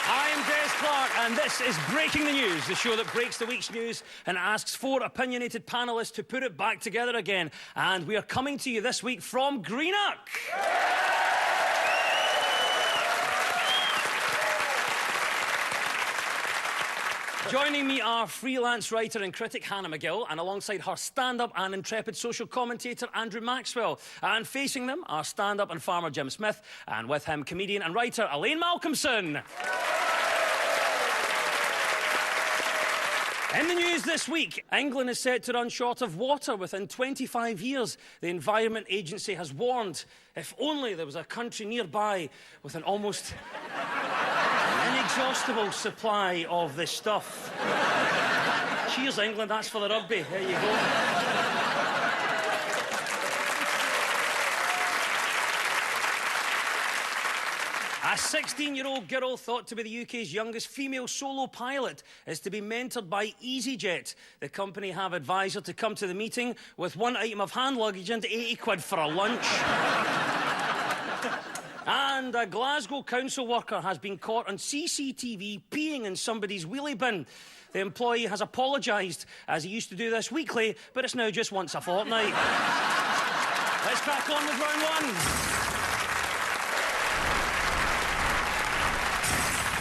I'm Des Clark, and this is Breaking the News, the show that breaks the week's news and asks four opinionated panellists to put it back together again. And we are coming to you this week from Greenock. Joining me are freelance writer and critic Hannah McGill, and alongside her stand-up and intrepid social commentator Andrew Maxwell. And facing them are stand-up and farmer Jim Smith, and with him comedian and writer Elaine Malcolmson. In the news this week, England is set to run short of water within 25 years. The Environment Agency has warned, if only there was a country nearby with an almost inexhaustible supply of this stuff. Cheers, England, that's for the rugby. There you go. A 16-year-old girl thought to be the UK's youngest female solo pilot is to be mentored by EasyJet. The company have advised her to come to the meeting with one item of hand luggage and 80 quid for a lunch. And a Glasgow council worker has been caught on CCTV peeing in somebody's wheelie bin. The employee has apologised, as he used to do this weekly, but it's now just once a fortnight. Let's crack on with round one.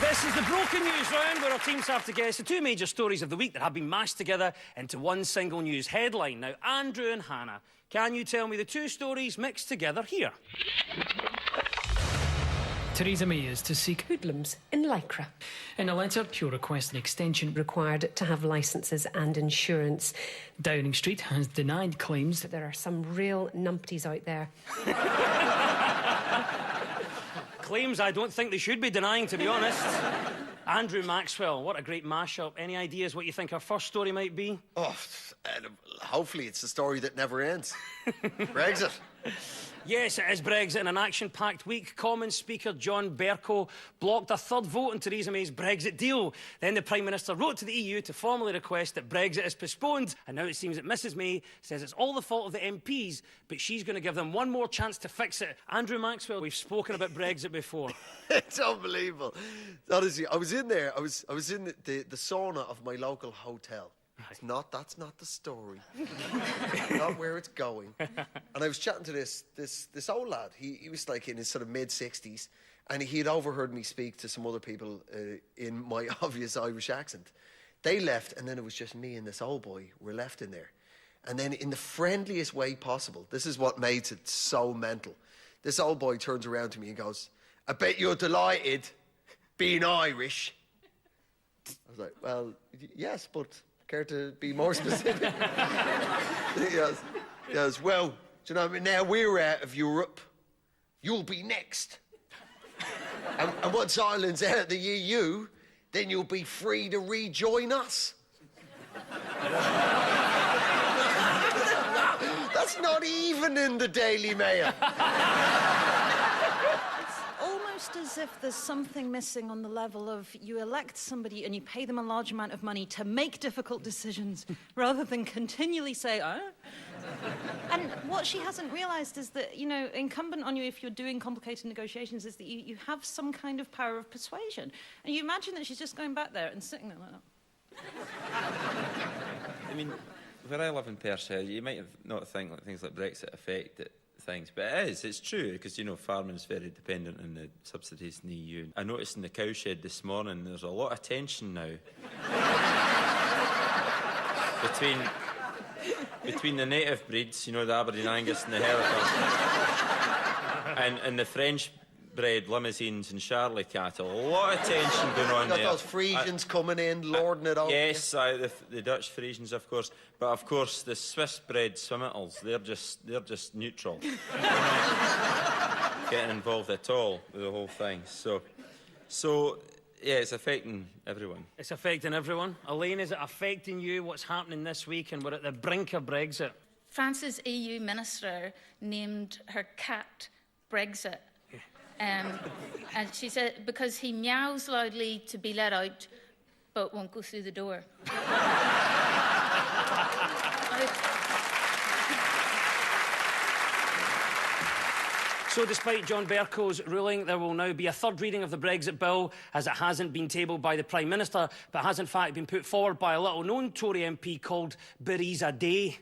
This is the Broken News round, where our teams have to guess the two major stories of the week that have been mashed together into one single news headline. Now, Andrew and Hannah, can you tell me the two stories mixed together here? Theresa May is to seek hoodlums in Lycra. In a letter, she'll request an extension Required to have licences and insurance. Downing Street has denied claims But there are some real numpties out there. Claims I don't think they should be denying, to be honest. Andrew Maxwell, what a great mashup. Any ideas what you think our first story might be? Oh, hopefully it's a story that never ends. Brexit. Yes, it is Brexit in an action-packed week. Commons Speaker John Bercow blocked a third vote on Theresa May's Brexit deal. Then the Prime Minister wrote to the EU to formally request that Brexit is postponed. And now it seems that Mrs May says it's all the fault of the MPs, but she's going to give them one more chance to fix it. Andrew Maxwell, we've spoken about Brexit before. It's unbelievable. Honestly, I was in there. I was in the sauna of my local hotel. That's not the story. Not where it's going. And I was chatting to this old lad. He was like in his sort of mid-60s, and he had overheard me speak to some other people in my obvious Irish accent. They left, and then it was just me and this old boy were left in there. And then in the friendliest way possible, this is what makes it so mental, this old boy turns around to me and goes, "I bet you're delighted being Irish." I was like, "Well, yes, but care to be more specific?" He goes, "Well, do you know what I mean? Now we're out of Europe, you'll be next. and once Ireland's out of the EU, then you'll be free to rejoin us." That's not even in the Daily Mail. Almost as if there's something missing on the level of you elect somebody and you pay them a large amount of money to make difficult decisions rather than continually say, "Oh." And what she hasn't realised is that, you know, incumbent on you if you're doing complicated negotiations is that you have some kind of power of persuasion. And you imagine that she's just going back there and sitting there like that. I mean, where I live in Perthshire, you might not think like things like Brexit affect it. Things, but it's true, because, you know, farming is very dependent on the subsidies in the EU. I noticed in the cowshed this morning there's a lot of tension now between the native breeds, you know, the Aberdeen Angus and the Hereford, and the French bred limousines and Charlie cattle. A lot of tension going on there. Got those Friesians coming in, lording it over. Yes, the Dutch Friesians, of course, but of course the Swiss-bred Swimmittles, they're just neutral. Getting involved at all with the whole thing. So yeah, it's affecting everyone. It's affecting everyone. Elaine, is it affecting you? What's happening this week? And we're at the brink of Brexit. France's EU minister named her cat Brexit. And she said because he meows loudly to be let out, but won't go through the door. So despite John Berco's ruling, there will now be a third reading of the Brexit bill, as it hasn't been tabled by the Prime Minister, but has in fact been put forward by a little-known Tory MP called Bereza Day.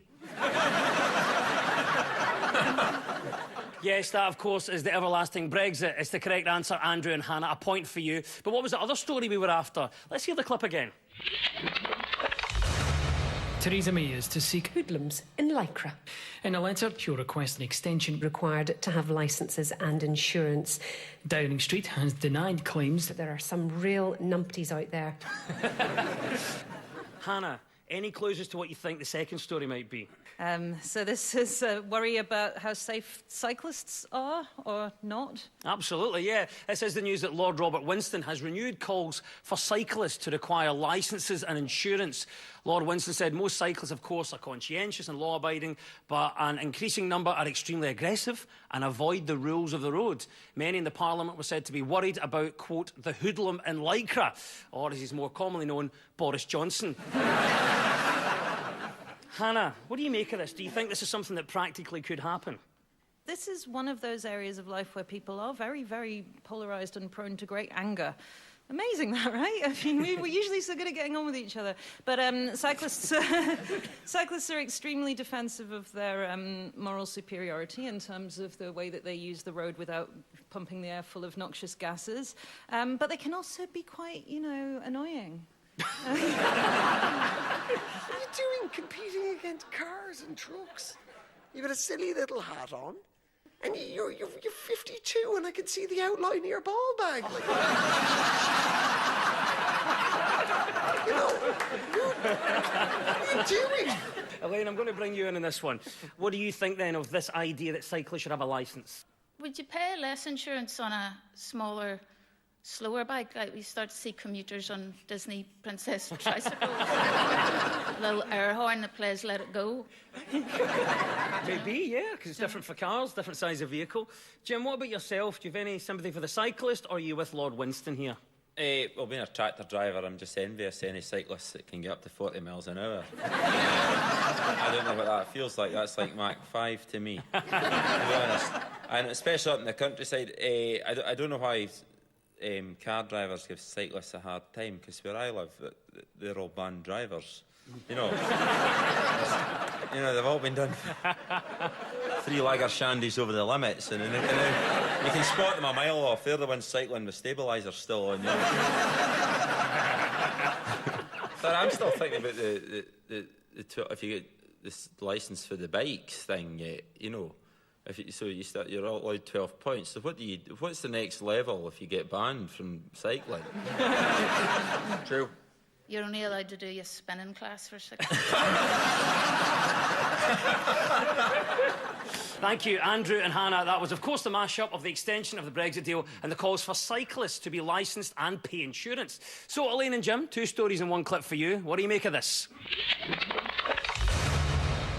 Yes, that, of course, is the everlasting Brexit. It's the correct answer, Andrew and Hannah. A point for you. But what was the other story we were after? Let's hear the clip again. Theresa May is to seek Hoodlums in Lycra. in a letter she'll request an extension. Required to have licences and insurance. Downing Street has denied claims There are some real numpties out there. Hannah, any clues as to what you think the second story might be? So this is a worry about how safe cyclists are or not? Absolutely, yeah. It says the news that Lord Robert Winston has renewed calls for cyclists to require licences and insurance. Lord Winston said most cyclists, of course, are conscientious and law-abiding, but an increasing number are extremely aggressive and avoid the rules of the road. Many in the Parliament were said to be worried about, quote, the hoodlum in Lycra, or as he's more commonly known, Boris Johnson. Hannah, what do you make of this? Do you think this is something that practically could happen? This is one of those areas of life where people are very, very polarised and prone to great anger. Amazing that, right? I mean, we're usually so good at getting on with each other. But cyclists are extremely defensive of their moral superiority in terms of the way that they use the road without pumping the air full of noxious gases. But they can also be quite, annoying. What are you doing competing against cars and trucks? You've got a silly little hat on. And you're 52 and I can see the outline of your ball bag. Like, what are you doing? Elaine, I'm going to bring you in on this one. What do you think, then, of this idea that cyclists should have a licence? Would you pay less insurance on a smaller, slower bike? Like we start to see commuters on Disney Princess tricycles. Little air horn that plays Let It Go. Maybe, yeah, because it's different for cars, different size of vehicle. Jim, what about yourself? Do you have any sympathy for the cyclist, or are you with Lord Winston here? Well, being a tractor driver, I'm just envious of any cyclists that can get up to 40 miles an hour. I don't know what that feels like. That's like Mach 5 to me, to be honest. And especially up in the countryside, I don't know why car drivers give cyclists a hard time, because where I live, they're all band drivers. They've all been done three lager shandies over the limits, and you can spot them a mile off. They're the ones cycling with stabilisers still on. But I'm still thinking about if you get this licence for the bikes thing, you're allowed 12 points. So what's the next level if you get banned from cycling? True. You're only allowed to do your spinning class for 6 Thank you, Andrew and Hannah. That was, of course, the mash-up of the extension of the Brexit deal and the calls for cyclists to be licensed and pay insurance. So, Elaine and Jim, 2 stories in 1 clip for you. What do you make of this?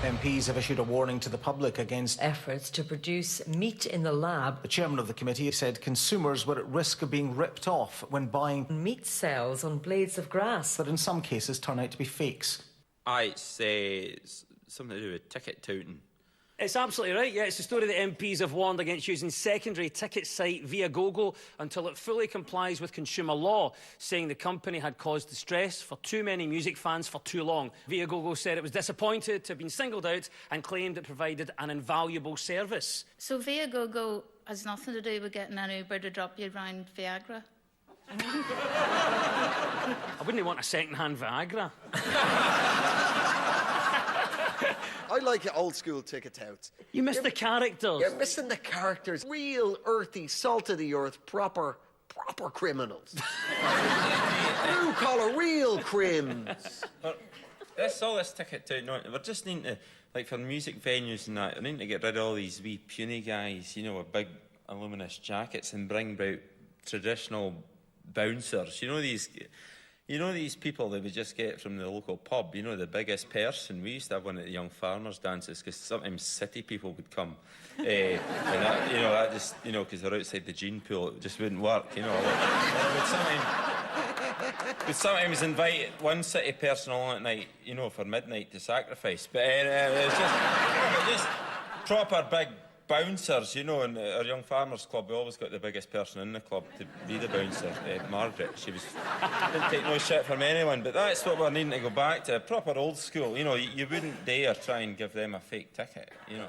MPs have issued a warning to the public against efforts to produce meat in the lab. The chairman of the committee said consumers were at risk of being ripped off when buying Meat cells on blades of grass. that in some cases turn out to be fakes. It's something to do with ticket touting. It's absolutely right, yeah. It's the story that MPs have warned against using secondary ticket site Viagogo until it fully complies with consumer law, saying the company had caused distress for too many music fans for too long. Viagogo said it was disappointed to have been singled out and claimed it provided an invaluable service. So Viagogo has nothing to do with getting an Uber to drop you around Viagra? I wouldn't want a second-hand Viagra. I like old-school ticket touts. You missed the characters. You're missing the characters. Real, earthy, salt-of-the-earth, proper criminals. Blue-collar, real crims. All this ticket touting, we're just needing to, like for music venues and that, we're needing to get rid of all these wee puny guys, with big voluminous jackets and bring about traditional bouncers. These people that we just get from the local pub, the biggest person. We used to have one at the Young Farmers dances because sometimes city people would come. And that just, because they're outside the gene pool, it just wouldn't work, We'd sometimes invite one city person along at night, for midnight to sacrifice. But it's just proper big bouncers, you know, in our Young Farmers Club, we always got the biggest person in the club to be the bouncer, Margaret. She didn't take no shit from anyone, but that's what we're needing to go back to, proper old school. You know, you wouldn't dare try and give them a fake ticket, you know.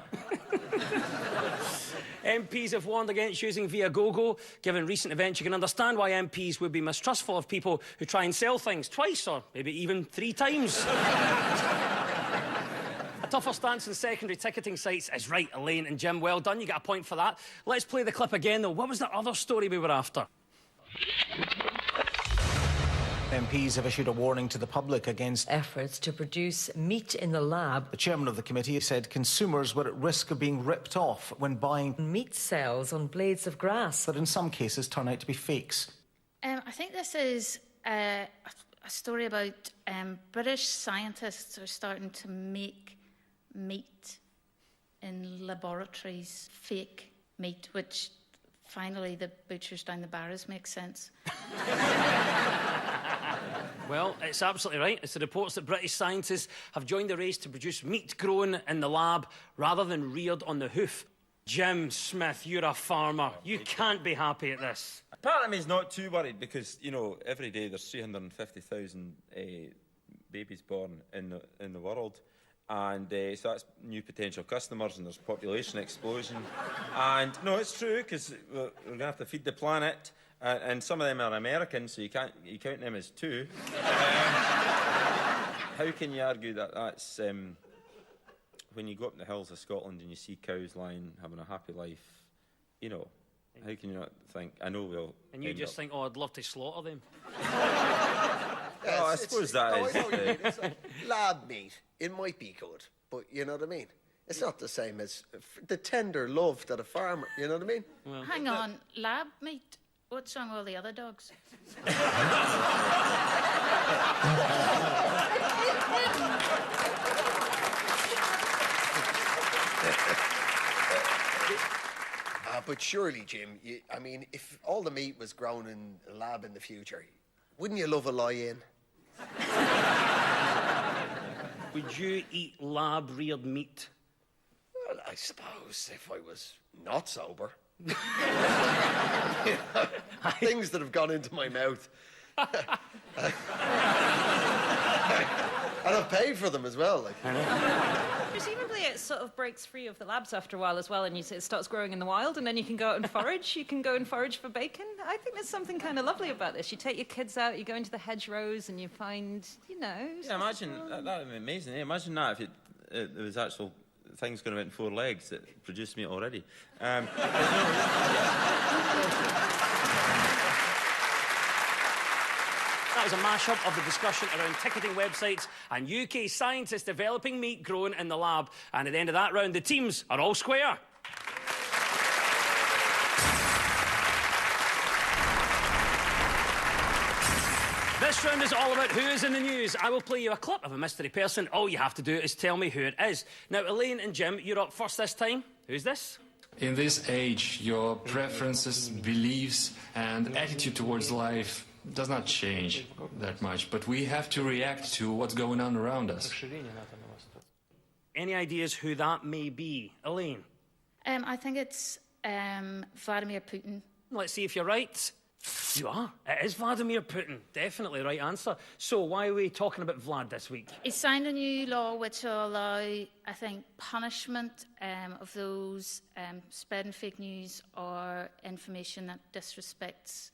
MPs have warned against using Viagogo. Given recent events, you can understand why MPs would be mistrustful of people who try and sell things twice or maybe even 3 times. A tougher stance on secondary ticketing sites is right, Elaine and Jim. Well done, you get a point for that. Let's play the clip again, though. What was that other story we were after? MPs have issued a warning to the public against efforts to produce meat in the lab. The chairman of the committee said consumers were at risk of being ripped off when buying Meat cells on blades of grass that in some cases turn out to be fakes. I think this is a story about British scientists are starting to make meat in laboratories, fake meat, which finally the butchers down the barrows makes sense. Well, it's absolutely right. It's the reports that British scientists have joined the race to produce meat grown in the lab rather than reared on the hoof. Jim Smith, you're a farmer. You can't be happy at this. Part of me is not too worried because, you know, every day there's 350,000 babies born in the world. And so that's new potential customers and there's population explosion. And no, it's true because we're going to have to feed the planet. And some of them are American, so you count them as 2. How can you argue that that's... when you go up in the hills of Scotland and you see cows lying, having a happy life, you know, how can you not think, I know we'll... And you just think, oh, I'd love to slaughter them. I suppose that is... It's like lab meat. It might be good, but you know what I mean? It's not the same as the tender love that a farmer, you know what I mean? Well, hang on, lab meat? What's wrong with all the other dogs? But surely, Jim, I mean, if all the meat was grown in a lab in the future, wouldn't you love a lie-in? Would you eat lab-reared meat? Well, I suppose if I was not sober. Things that have gone into my mouth. And I've paid for them as well. Like. Presumably it sort of breaks free of the labs after a while as well, and it starts growing in the wild, and then you can go out and forage. You can go and forage for bacon. I think there's something kind of lovely about this. You take your kids out, you go into the hedgerows, and you find, you know... Yeah, imagine, that would be amazing. Imagine that if there was actual things going about in 4 legs that produce meat already. That was a mashup of the discussion around ticketing websites and UK scientists developing meat grown in the lab. And at the end of that round, the teams are all square. This round is all about who is in the news. I will play you a clip of a mystery person. All you have to do is tell me who it is. Now, Elaine and Jim, you're up first this time. Who's this? In this age, your preferences, beliefs, and attitude towards life does not change that much, but we have to react to what's going on around us. Any ideas who that may be? Elaine? I think it's Vladimir Putin. Let's see if you're right. You are. It is Vladimir Putin. Definitely the right answer. So why are we talking about Vlad this week? He signed a new law which will allow, I think, punishment of those spreading fake news or information that disrespects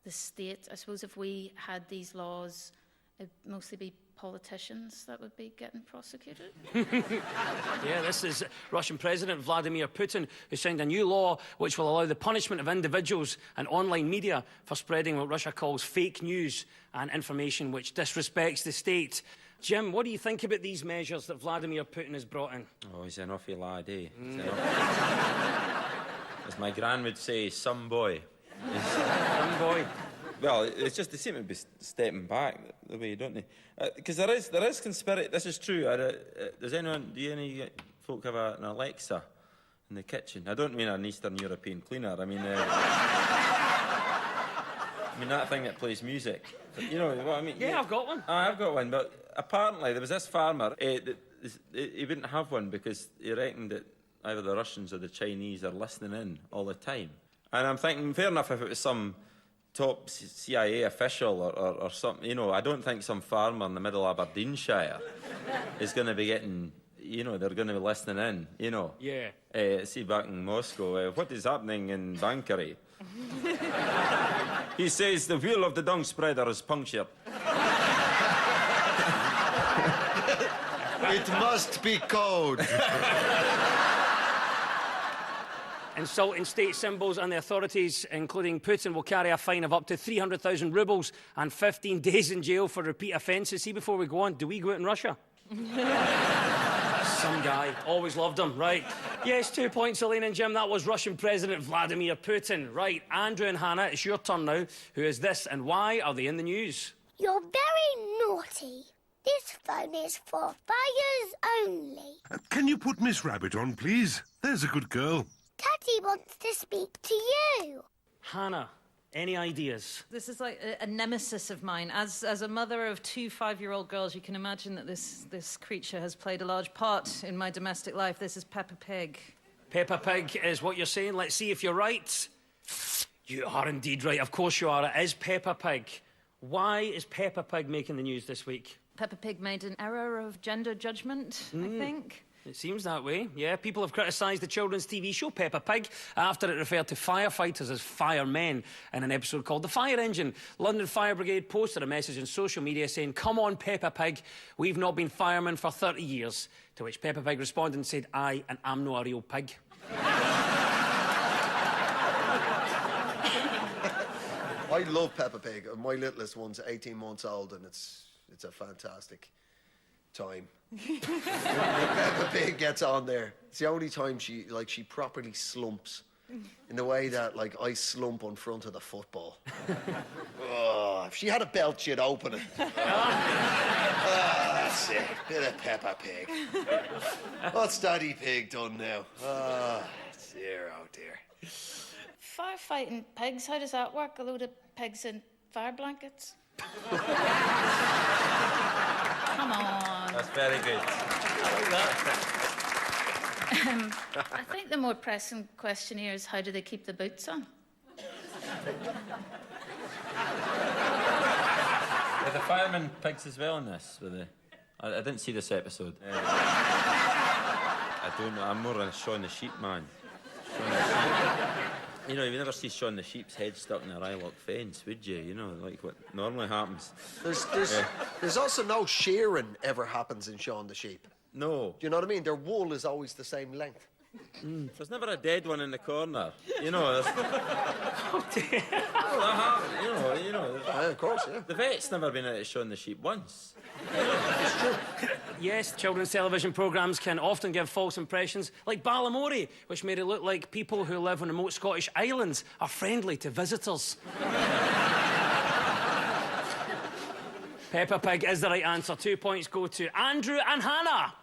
the state. I suppose if we had these laws, it'd mostly be politicians that would be getting prosecuted. Yeah, this is Russian President Vladimir Putin, who signed a new law which will allow the punishment of individuals and online media for spreading what Russia calls fake news and information which disrespects the state. Jim, what do you think about these measures that Vladimir Putin has brought in? Oh, he's an awful lad, eh? As my gran would say, some boy. Some boy. Well, it's just they seem to be stepping back the way, don't they? Because there is conspiracy. This is true. Do any folk have an Alexa in the kitchen? I don't mean an Eastern European cleaner. I mean that thing that plays music. You know what I mean? Yeah, I've got one. I've got one, but apparently there was this farmer. He wouldn't have one because he reckoned that either the Russians or the Chinese are listening in all the time. And I'm thinking, fair enough if it was some top CIA official or something, you know, I don't think some farmer in the middle of Aberdeenshire is going to be getting, you know, they're going to be listening in, you know. Yeah. See, back in Moscow, what is happening in Bankery? He says the wheel of the dung spreader is punctured. It must be code. Insulting state symbols, and the authorities, including Putin, will carry a fine of up to 300,000 rubles and 15 days in jail for repeat offences. See, before we go on, do we go out in Russia? Some guy. Always loved him. Right. Yes, 2 points, Elaine and Jim. That was Russian President Vladimir Putin. Right. Andrew and Hannah, it's your turn now. Who is this and why are they in the news? You're very naughty. This phone is for fires only. Can you put Miss Rabbit on, please? There's a good girl. Daddy wants to speak to you. Hannah, any ideas? This is like a nemesis of mine. As a mother of 2 5-year-old girls, you can imagine that this creature has played a large part in my domestic life. This is Peppa Pig. Peppa Pig is what you're saying. Let's see if you're right. You are indeed right. Of course you are. It is Peppa Pig. Why is Peppa Pig making the news this week? Peppa Pig made an error of gender judgment, I think. It seems that way, yeah. People have criticised the children's TV show Peppa Pig after it referred to firefighters as firemen in an episode called The Fire Engine. London Fire Brigade posted a message on social media saying, "Come on, Peppa Pig, we've not been firemen for 30 years. To which Peppa Pig responded and said, "Aye, and I'm no a real pig." I love Peppa Pig. My littlest one's 18 months old, and it's a fantastic time. When Peppa Pig gets on there, it's the only time she properly slumps in the way that I slump on front of the football. Oh, if she had a belt, she'd open it. That's it. Bit of Peppa Pig. What's Daddy Pig done now? Dear, oh dear. Firefighting pigs, how does that work? A load of pigs in fire blankets? Come on. That's very good. I like that. I think the more pressing question here is how do they keep the boots on? Are the firemen pigs as well in this? I didn't see this episode. I don't know. I'm more a Shaun the Sheep man. You know, you never see Shaun the Sheep's head stuck in a Rylock fence, would you? You know, like what normally happens. There's also no shearing ever happens in Shaun the Sheep. No. Do you know what I mean? Their wool is always the same length. There's never a dead one in the corner. You know, there's... Oh, dear. You know. Of course, yeah. The vet's never been out of Shaun the Sheep once. It's true. Yes, children's television programmes can often give false impressions, like Balamori, which made it look like people who live on remote Scottish islands are friendly to visitors. Peppa Pig is the right answer. 2 points go to Andrew and Hannah.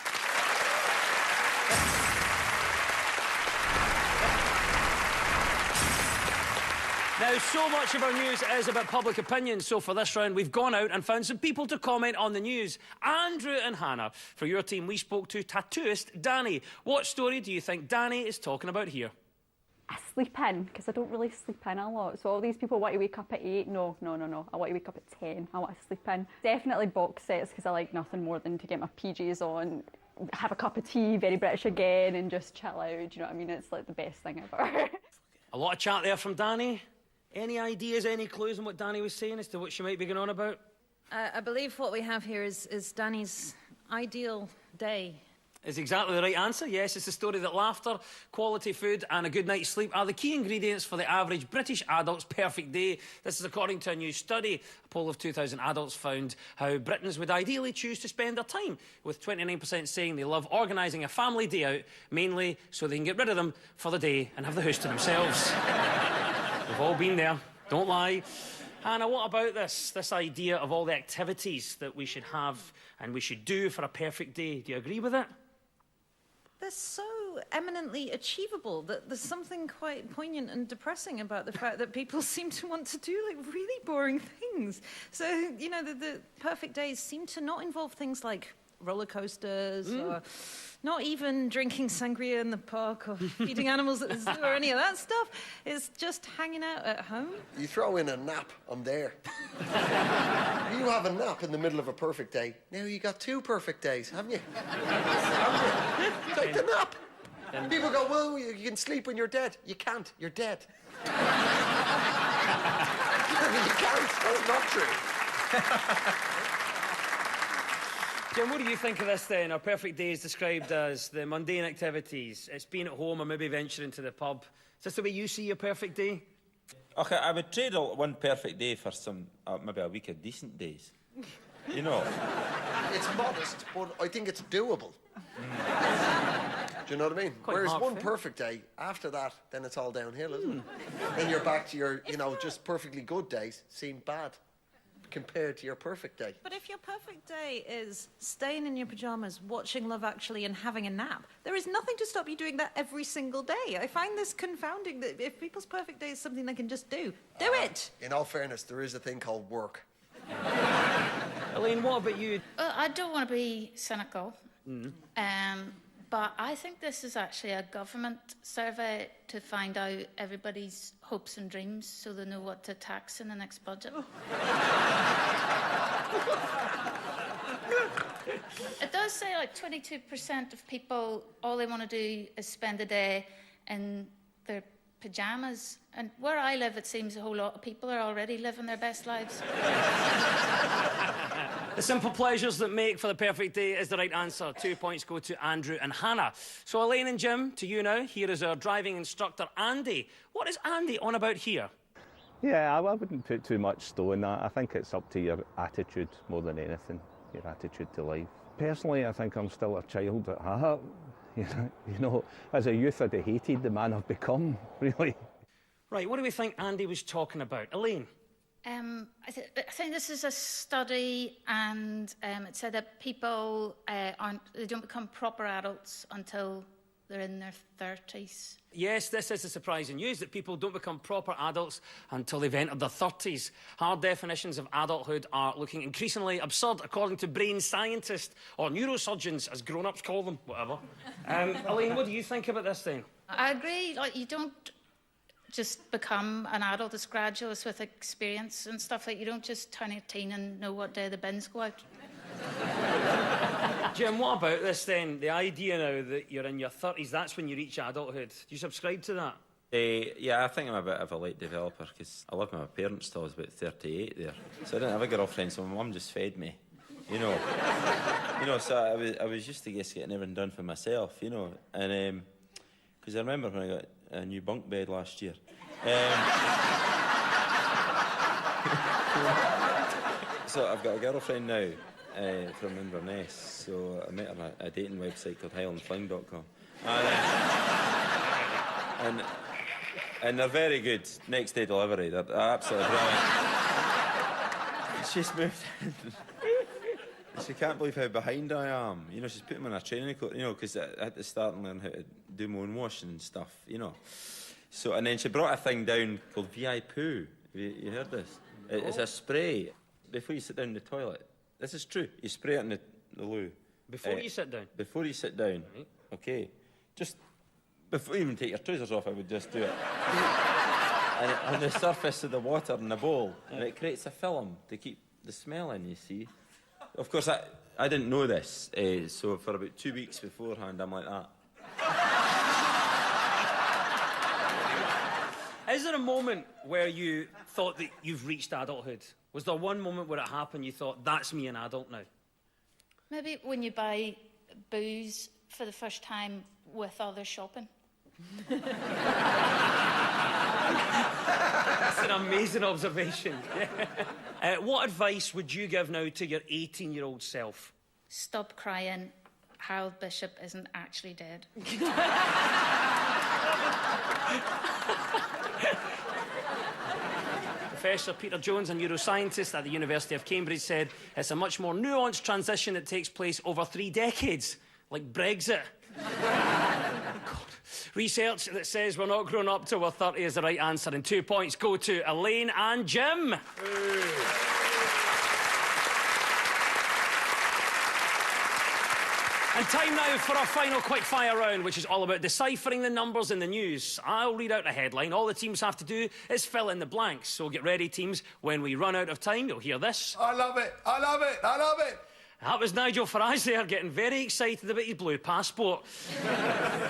Now, so much of our news is about public opinion, so for this round, we've gone out and found some people to comment on the news. Andrew and Hannah, for your team, we spoke to tattooist Danny. What story do you think Danny is talking about here? I sleep in, because I don't really sleep in a lot. So all these people want to wake up at 8. No. I want to wake up at 10. I want to sleep in. Definitely box sets, because I like nothing more than to get my PJs on, have a cup of tea, very British again, and just chill out. Do you know what I mean? It's like the best thing ever. A lot of chat there from Danny. Any ideas, any clues on what Danny was saying as to what she might be going on about? I believe what we have here is Danny's ideal day. Is exactly the right answer. Yes, it's the story that laughter, quality food and a good night's sleep are the key ingredients for the average British adult's perfect day. This is according to a new study. A poll of 2,000 adults found how Britons would ideally choose to spend their time, with 29% saying they love organising a family day out, mainly so they can get rid of them for the day and have the house to themselves. We've all been there, don't lie. Hannah, what about this idea of all the activities that we should have and we should do for a perfect day? Do you agree with it? They're so eminently achievable that there's something quite poignant and depressing about the fact that people seem to want to do really boring things. So, you know, the perfect days seem to not involve things like roller coasters or not even drinking sangria in the park or feeding animals at the zoo or any of that stuff. It's just hanging out at home. You throw in a nap, I'm there. You have a nap in the middle of a perfect day. Now you got 2 perfect days, haven't you? Take the nap. People go, well, you can sleep when you're dead. You can't. You're dead. You can't. That's not true. Jim, what do you think of this then? Our perfect day is described as the mundane activities. It's being at home or maybe venturing to the pub. Is this the way you see your perfect day? Okay, I would trade one perfect day for some, maybe a week of decent days. You know? It's modest, but I think it's doable. Do you know what I mean? Whereas one perfect day, after that, then it's all downhill, isn't it? Then you're back to your, just perfectly good days seem bad compared to your perfect day. But if your perfect day is staying in your pajamas, watching Love Actually and having a nap, there is nothing to stop you doing that every single day. I find this confounding that if people's perfect day is something they can just do it! In all fairness, there is a thing called work. Elaine, what about you? I don't want to be cynical, but I think this is actually a government survey to find out everybody's hopes and dreams so they know what to tax in the next budget. It does say like 22% of people, all they want to do is spend a day in their pyjamas. And where I live, it seems a whole lot of people are already living their best lives. The simple pleasures that make for the perfect day is the right answer. 2 points go to Andrew and Hannah. So Elaine and Jim, to you now. Here is our driving instructor, Andy. What is Andy on about here? Yeah, I wouldn't put too much store in that. I think it's up to your attitude more than anything, your attitude to life. Personally, I think I'm still a child at heart. You know, as a youth, I'd have hated the man I've become, really. Right, what do we think Andy was talking about? Elaine? I think this is a study, and it said that people they don't become proper adults until they're in their 30s. Yes, this is the surprising news, that people don't become proper adults until they've entered their 30s. Hard definitions of adulthood are looking increasingly absurd, according to brain scientists, or neurosurgeons, as grown-ups call them, whatever. Elaine, what do you think about this then? I agree. Like, you don't just become an adult as graduates with experience and stuff. Like, you don't just turn 18 and know what day the bins go out. Jim, what about this then? The idea now that you're in your 30s, that's when you reach adulthood. Do you subscribe to that? Yeah, I think I'm a bit of a late developer because I lived with my parents till I was about 38 there. So I didn't have a girlfriend, so my mum just fed me, you know. So I was used to just getting everything done for myself, you know. And because I remember when I got a new bunk bed last year. So I've got a girlfriend now from Inverness. So I met her on a dating website called highlandfling.com. And they're very good. Next day delivery. They're absolutely brilliant. She's moved in. She can't believe how behind I am. You know, she's put me in a training course, you know, because I had to start and learn how to do my own washing and stuff, you know. So, and then she brought a thing down called VI Poo. Have you heard this? It's a spray. Before you sit down in the toilet. This is true. You spray it in the loo. Before you sit down? Before you sit down. Right. Okay. Just before you even take your trousers off, I would just do it. And on the surface of the water in the bowl. And it creates a film to keep the smell in, you see. Of course, I didn't know this, so for about 2 weeks beforehand, I'm like that. Is there a moment where you thought that you've reached adulthood? Was there one moment where it happened you thought, that's me, an adult now? Maybe when you buy booze for the first time with other shopping. That's an amazing observation. What advice would you give now to your 18-year-old self? Stop crying. Harold Bishop isn't actually dead. Professor Peter Jones, a neuroscientist at the University of Cambridge, said it's a much more nuanced transition that takes place over 3 decades, like Brexit. God. Research that says we're not grown up till we're 30 is the right answer, and 2 points go to Elaine and Jim. And time now for our final quickfire round, which is all about deciphering the numbers in the news. I'll read out a headline. All the teams have to do is fill in the blanks. So get ready, teams. When we run out of time, you'll hear this. I love it. I love it. I love it. That was Nigel Farage there, getting very excited about his blue passport.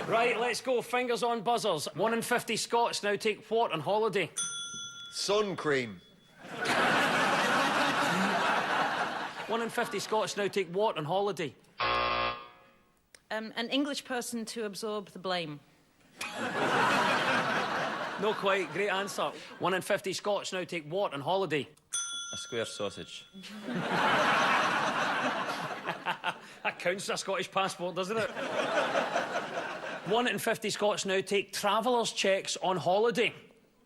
Right, let's go. Fingers on buzzers. 1 in 50 Scots now take what on holiday? Sun cream. 1 in 50 Scots now take what on holiday? An English person to absorb the blame. No quite. Great answer. 1 in 50 Scots now take what on holiday? A square sausage. That counts as a Scottish passport, doesn't it? 1 in 50 Scots now take travellers' checks on holiday.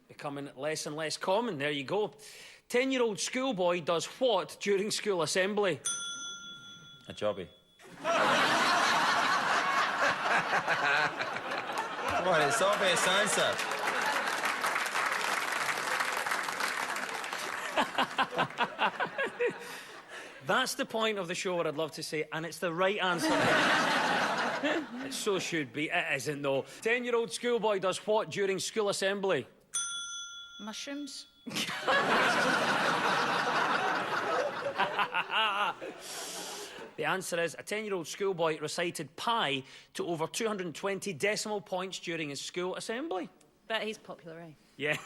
Becoming less and less common. There you go. 10-year-old schoolboy does what during school assembly? A jobby. Come on, it's obvious answer. That's the point of the show where I'd love to say, and it's the right answer. It so should be. It isn't, though. 10-year-old schoolboy does what during school assembly? Mushrooms? The answer is a 10-year-old schoolboy recited pi to over 220 decimal points during his school assembly. Bet he's popular, eh? Yeah.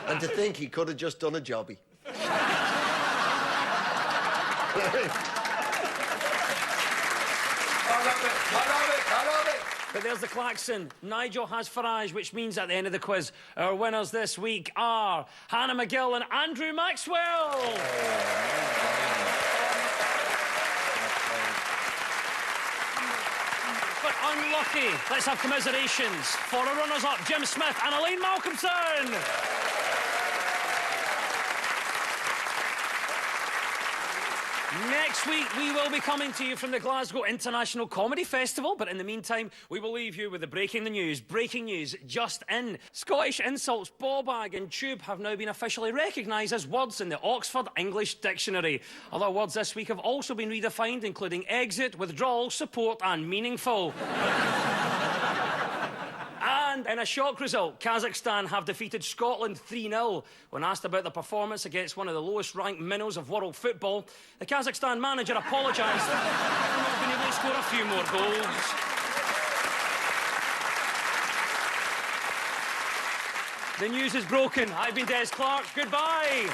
And to think he could have just done a jobby. I love it. But there's the klaxon. Nigel has Farage, which means at the end of the quiz, our winners this week are Hannah McGill and Andrew Maxwell. But unlucky. Let's have commiserations for our runners-up, Jim Smith and Elaine Malcolmson. Next week, we will be coming to you from the Glasgow International Comedy Festival, but in the meantime, we will leave you with the breaking the news. Breaking news just in. Scottish insults, ball bag and tube have now been officially recognised as words in the Oxford English Dictionary. Other words this week have also been redefined, including exit, withdrawal, support and meaningful. And in a shock result, Kazakhstan have defeated Scotland 3-0. When asked about their performance against one of the lowest-ranked minnows of world football, the Kazakhstan manager apologised for not being able to score a few more goals. The news is broken. I've been Des Clark. Goodbye.